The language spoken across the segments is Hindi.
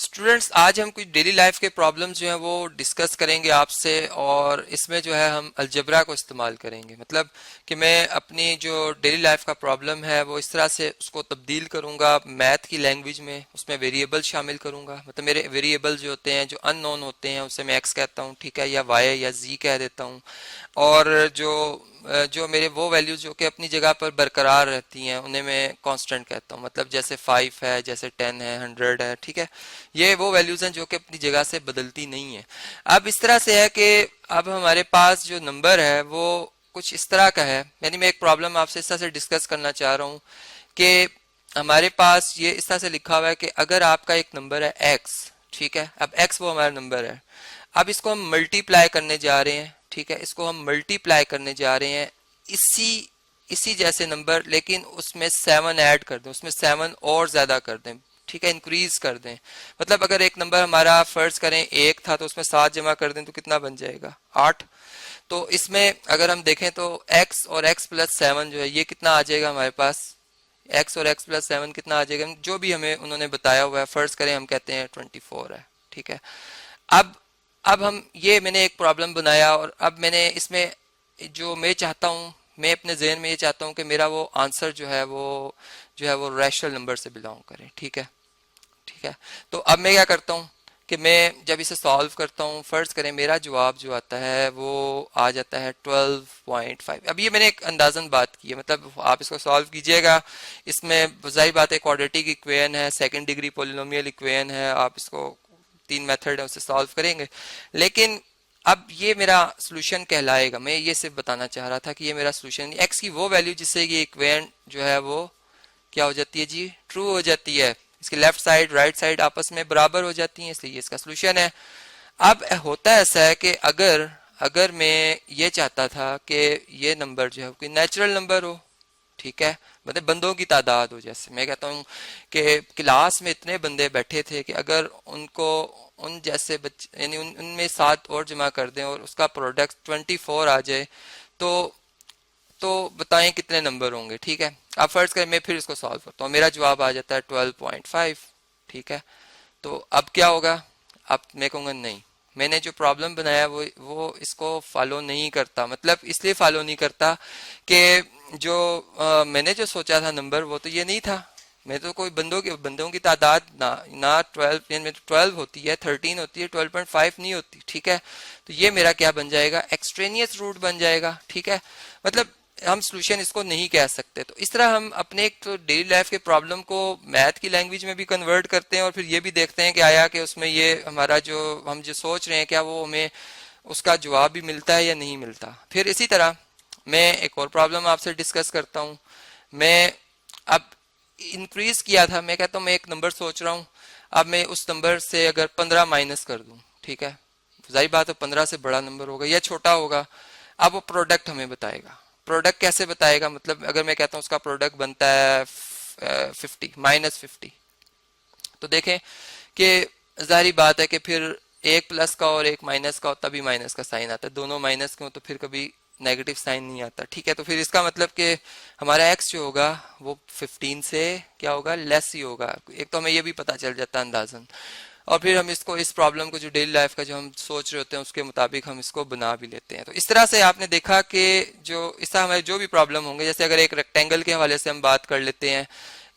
स्टूडेंट्स, आज हम कुछ डेली लाइफ के प्रॉब्लम्स जो हैं वो डिस्कस करेंगे आपसे। और इसमें जो है हम अलजबरा को इस्तेमाल करेंगे। मतलब कि मैं अपनी जो डेली लाइफ का प्रॉब्लम है वो इस तरह से उसको तब्दील करूंगा मैथ की लैंग्वेज में। उसमें वेरिएबल शामिल करूंगा। मतलब मेरे वेरिएबल जो होते हैं, जो अननोन होते हैं, उसे मैं एक्स कहता हूँ, ठीक है, या वाई या जी कह देता हूँ। और जो मेरे वो वैल्यूज जो कि अपनी जगह पर बरकरार रहती हैं उन्हें मैं कांस्टेंट कहता हूँ। मतलब जैसे 5 है, जैसे 10 है, 100 है, ठीक है। ये वो वैल्यूज हैं जो कि अपनी जगह से बदलती नहीं है। अब इस तरह से है कि अब हमारे पास जो नंबर है वो कुछ इस तरह का है। यानी मैं एक प्रॉब्लम आपसे इस तरह से डिस्कस करना चाह रहा हूँ कि हमारे पास ये इस तरह से लिखा हुआ है कि अगर आपका एक नंबर है एक्स, ठीक है। अब एक्स वो हमारा नंबर है। अब इसको हम मल्टीप्लाई करने जा रहे हैं, ठीक है। इसको हम मल्टीप्लाई करने जा रहे हैं इसी इसी जैसे नंबर, लेकिन उसमें 7 ऐड कर दें, उसमें 7 और ज्यादा कर दें, ठीक है, इंक्रीज कर दें। मतलब अगर एक नंबर हमारा फर्ज करें एक था तो उसमें 7 जमा कर दें तो कितना बन जाएगा, 8। तो इसमें अगर हम देखें तो x और x प्लस 7 जो है ये कितना आ जाएगा हमारे पास। x और x प्लस 7 कितना आ जाएगा, जो भी हमें उन्होंने बताया हुआ है, फर्ज करें हम कहते हैं 24 है, ठीक है। अब अब हम ये मैंने एक प्रॉब्लम बनाया और अब मैंने इसमें जो मैं चाहता हूँ, मैं अपने जहन में ये चाहता हूँ कि मेरा वो आंसर जो है वो रैशनल नंबर से बिलोंग करे, ठीक है। ठीक है। तो अब मैं क्या करता हूँ कि मैं जब इसे सॉल्व करता हूँ, फर्ज करें मेरा जवाब जो आता है वो आ जाता है 12.5। अब ये मैंने एक अंदाजन बात की है, मतलब आप इसको सॉल्व कीजिएगा। इसमें जाहिर बात है क्वाड्रेटिक इक्वेशन है, सेकंड डिग्री पोलिनोमियल इक्वेशन है, आप इसको 3 मेथड है उससे सॉल्व करेंगे। लेकिन अब ये मेरा सोल्यूशन कहलाएगा। मैं ये सिर्फ बताना चाह रहा था कि ये मेरा सोल्यूशन, एक्स की वो वैल्यू जिससे ये इक्वेशन जो है वो क्या हो जाती है जी, ट्रू हो जाती है। इसकी लेफ्ट साइड राइट साइड आपस में बराबर हो जाती हैं, इसलिए इसका सोल्यूशन है। अब होता ऐसा है कि अगर अगर मैं ये चाहता था कि ये नंबर जो है कोई नेचुरल नंबर हो, ठीक है, मतलब बंदों की तादाद हो। जैसे मैं कहता हूँ कि क्लास में इतने बंदे बैठे थे कि अगर उनको उन जैसे बच्चे यानी उनमें 7 और जमा कर दें और उसका प्रोडक्ट 24 आ जाए, तो बताएं कितने नंबर होंगे, ठीक है। अब फर्ज करें मैं फिर इसको सॉल्व करता हूँ, मेरा जवाब आ जाता है 12.5, ठीक है। तो अब क्या होगा, अब मैं कहूँगा नहीं, मैंने जो प्रॉब्लम बनाया वो इसको फॉलो नहीं करता। मतलब इसलिए फॉलो नहीं करता कि जो मैंने जो सोचा था नंबर वो तो ये नहीं था। मैं तो कोई बंदों की तादाद ना 12 में तो 12 होती है, 13 होती है, 12.5 नहीं होती, ठीक है। तो ये मेरा क्या बन जाएगा, एक्सट्रेनियस रूट बन जाएगा, ठीक है। मतलब हम सोल्यूशन इसको नहीं कह सकते। तो इस तरह हम अपने एक तो डेली लाइफ के प्रॉब्लम को मैथ की लैंग्वेज में भी कन्वर्ट करते हैं और फिर ये भी देखते हैं कि आया कि उसमें ये हमारा जो हम जो सोच रहे हैं क्या वो हमें उसका जवाब भी मिलता है या नहीं मिलता। फिर इसी तरह मैं एक और प्रॉब्लम आपसे डिस्कस करता हूँ। मैं अब इंक्रीज किया था, मैं कहता हूँ मैं एक नंबर सोच रहा हूँ। अब मैं उस नंबर से अगर 15 माइनस कर दूं, ठीक है, जाहिर बात है 15 से बड़ा नंबर होगा या छोटा होगा। अब वो प्रोडक्ट हमें बताएगा। प्रोडक्ट कैसे बताएगा, मतलब अगर मैं कहता हूँ उसका प्रोडक्ट बनता है 50 तो देखें कि जाहिर बात है कि फिर एक प्लस का और एक माइनस का हो तभी माइनस का साइन आता है। दोनों माइनस के हो तो फिर कभी नेगेटिव साइन नहीं आता, ठीक है। तो फिर इसका मतलब कि हमारा एक्स जो होगा वो 15 से क्या होगा, लेस ही होगा। एक तो हमें ये भी पता चल जाता है अंदाजन। और फिर हम इसको इस प्रॉब्लम को जो डेली लाइफ का जो हम सोच रहे होते हैं उसके मुताबिक हम इसको बना भी लेते हैं। तो इस तरह से आपने देखा कि जो इस तरह हमारे जो भी प्रॉब्लम होंगे, जैसे अगर एक रेक्टेंगल के हवाले से हम बात कर लेते हैं।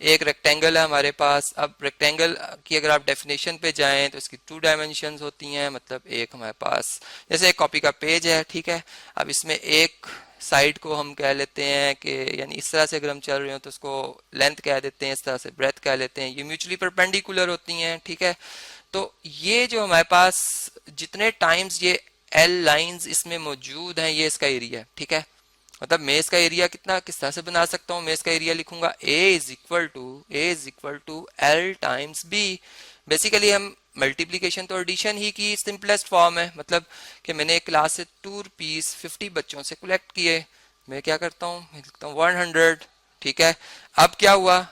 एक रेक्टेंगल है हमारे पास। अब रेक्टेंगल की अगर आप डेफिनेशन पे जाएं तो इसकी 2 डायमेंशंस होती हैं। मतलब एक हमारे पास जैसे एक कॉपी का पेज है, ठीक है। अब इसमें एक साइड को हम कह लेते हैं कि यानी इस तरह से अगर हम चल रहे हो तो उसको लेंथ कह देते हैं, इस तरह से ब्रेथ कह लेते हैं। ये म्यूचुअली परपेंडिकुलर होती हैं, ठीक है। तो ये जो हमारे पास जितने टाइम्स ये एल लाइंस इसमें मौजूद हैं ये इसका एरिया है, ठीक है। मतलब मैं इसका एरिया कितना किस तरह से बना सकता हूँ, मैं इसका एरिया लिखूंगा A is equal to L times B. Basically हम मल्टीप्लीकेशन तो एडिशन ही की सिंपलेस्ट फॉर्म है। मतलब कि मैंने एक क्लास से 2 रुपीज 50 बच्चों से कलेक्ट किए। मैं क्या करता हूँ, मैं लिखता हूँ 100, ठीक है। अब क्या हुआ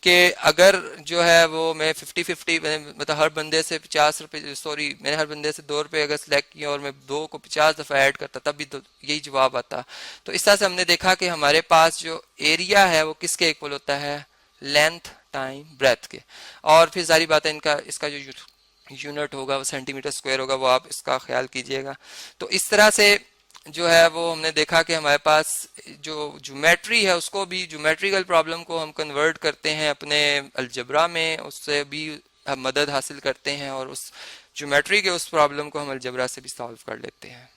कि अगर जो है वो मैं 50-50 मतलब हर बंदे से 50 रुपये, सॉरी मैंने हर बंदे से 2 रुपये अगर सिलेक्ट किया और मैं 2 को 50 दफा ऐड करता तब भी तो यही जवाब आता। तो इस तरह से हमने देखा कि हमारे पास जो एरिया है वो किसके इक्वल होता है, लेंथ टाइम ब्रेथ के। और फिर सारी बात है इनका, इसका जो यूनिट होगा वो सेंटीमीटर स्क्वायर होगा, वो आप इसका ख्याल कीजिएगा। तो इस तरह से जो है वो हमने देखा कि हमारे पास जो ज्योमेट्री है उसको भी, ज्योमेट्रिकल प्रॉब्लम को हम कन्वर्ट करते हैं अपने अलजबरा में, उससे भी हम मदद हासिल करते हैं और उस ज्योमेट्री के उस प्रॉब्लम को हम अलजबरा से भी सॉल्व कर लेते हैं।